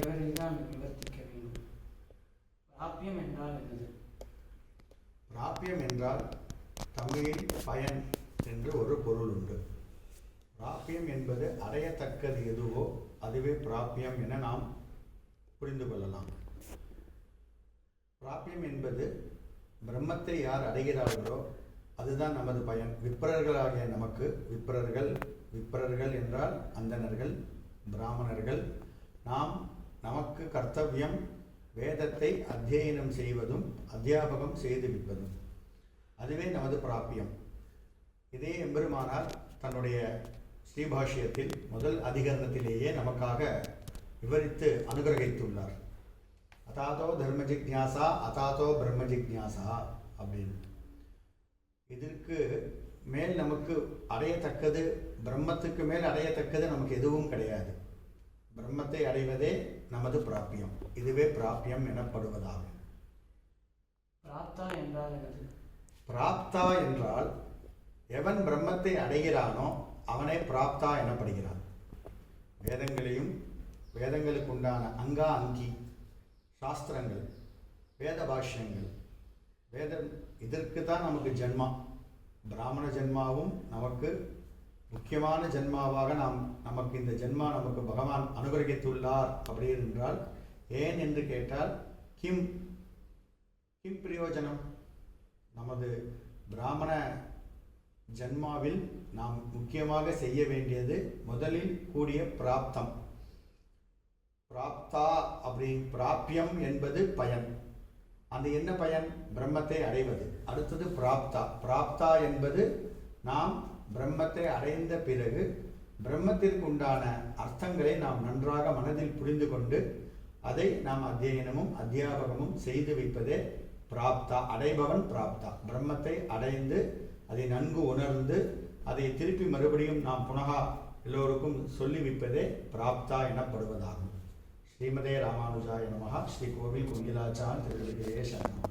விவரிதான் விவர்த்திக்க வேண்டும். பிராபியம் என்றால் என்னது? பிராபியம் என்றால் தமிழில் பயன் என்று ஒரு பொருள் உண்டு. பிராபியம் என்பது அடையத்தக்கது எதுவோ அதுவே பிராபியம் என நாம் புரிந்து கொள்ளலாம். பிராபியம் என்பது பிரம்மத்தை யார் அடைகிறார்களோ அதுதான் நமது பயன். விப்ரர்களாகிய நமக்கு, விப்ரர்கள் என்றால் அந்தணர்கள், பிராமணர்கள், நமக்கு கர்த்தவியம் வேதத்தை அத்தியனம் செய்வதும் அத்தியாபகம் செய்துவிப்பதும். அதுவே நமது பிராபியம். இதே எம்பெருமானார் தன்னுடைய ஸ்ரீபாஷ்யத்தில் முதல் அதிகரணத்திலேயே நமக்காக விவரித்து அனுகிரகித்துள்ளார். அதாதோ தர்ம ஜிக்ஞாசா அதாதோ பிரம்ம ஜிக்ஞாசா அப்படின்னு. இதற்கு மேல் நமக்கு அடையத்தக்கது, பிரம்மத்துக்கு மேல் அடையத்தக்கது நமக்கு எதுவும் கிடையாது. பிரம்மத்தை அடைவதே நமது பிராபியம். இதுவே பிராபியம் எனப்படுவதாகும். பிராப்தா என்றால் என்னது? பிராப்தா என்றால் எவன் பிரம்மத்தை அடைகிறானோ அவனே பிராப்தா எனப்படுகிறான். வேதங்களுக்கு உண்டான அங்கா அங்கி சாஸ்திரங்கள், வேத பாஷ்யங்கள், இதற்கு தான் நமக்கு ஜென்மா. பிராமண ஜென்மாவும் நமக்கு முக்கியமான ஜென்மாவாக நமக்கு இந்த ஜென்மா நமக்கு பகவான் அனுகிரகித்துள்ளார். அப்படி என்றால் ஏன் என்று கேட்டால் கிம் பிரயோஜனம்? நமது பிராமண ஜென்மாவில் நாம் முக்கியமாக செய்ய வேண்டியது முதலில் கூடிய பிராப்தம். பிராப்தா அப்படி பிராபியம் என்பது பயன். அந்த என்ன பயன்? பிரம்மத்தை அடைவது. அடுத்தது பிராப்தா என்பது நாம் பிரம்மத்தை அடைந்த பிறகு பிரம்மத்திற்கு உண்டான அர்த்தங்களை நாம் நன்றாக மனதில் புரிந்து கொண்டு அதை நாம் அத்தியனமும் அத்தியாபகமும் செய்து வைப்பதே பிராப்தா. அடைபவன் பிராப்தா. பிரம்மத்தை அடைந்து அதை நன்கு உணர்ந்து அதை திருப்பி மறுபடியும் நாம் புனகா எல்லோருக்கும் சொல்லி வைப்பதே பிராப்தா எனப்படுவதாகும். ஸ்ரீமதே ராமானுஜாய நமஹ. ஸ்ரீ கோவில் குங்கிலாச்சான் திருவடிகளே சரணம்.